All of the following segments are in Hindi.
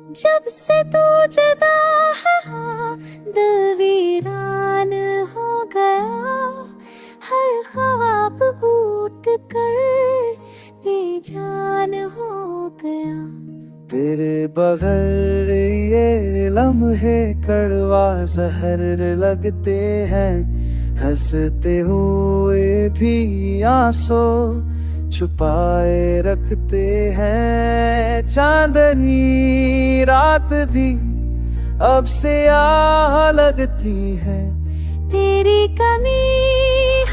जब से तू जुदा है दिल वीरान हो गया, हर ख्वाब टूट कर बेजान हो गया। तेरे बगैर ये लम्हे कड़वा जहर लगते हैं, हंसते हुए भी आंसू छुपाए रखते हैं। चांदनी रात भी अब से आह लगती है, तेरी कमी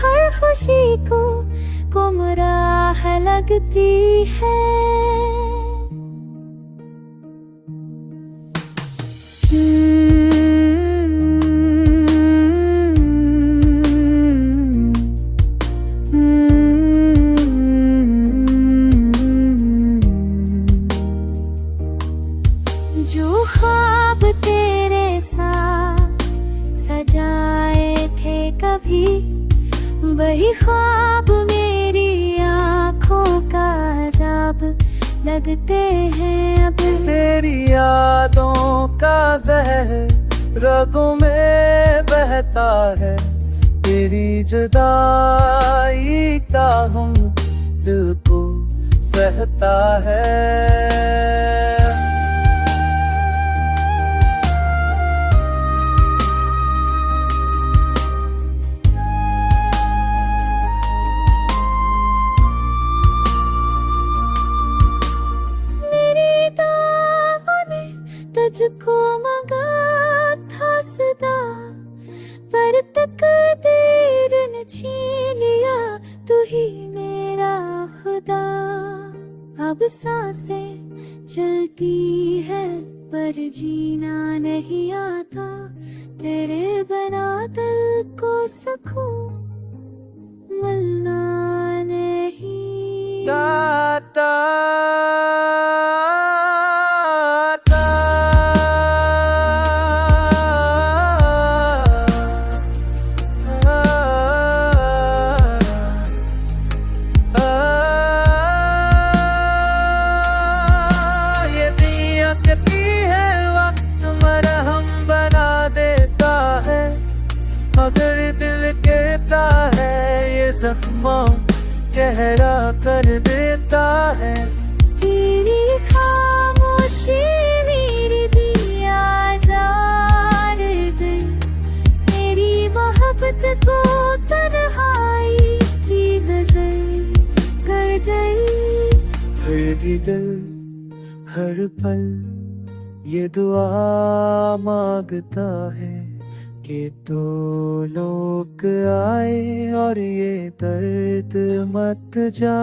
हर खुशी को गुमराह लगती है। जो ख्वाब तेरे साथ सजाए थे कभी, वही ख्वाब मेरी आँखों का अज़ाब लगते हैं अब। तेरी यादों का जहर रगों में बहता है, तेरी जुदाई का हम दिल को सहता है। तुझको मंगा था सदा, पर तकदीर ने छीन लिया तू ही मेरा खुदा। अब सांसें चलती है पर जीना नहीं आता, तेरे बना दिल को सुकून मिलना नहीं आता। मगर दिल कहता है ये जख्मों गहरा कर देता है। तेरी खामोशी मेरी दिया जार दे, मेरी मोहब्बत को तन्हाई की नजर कर गई। हर दिल हर पल ये दुआ मांगता है कि तो लोग आए और ये दर्द मत जा।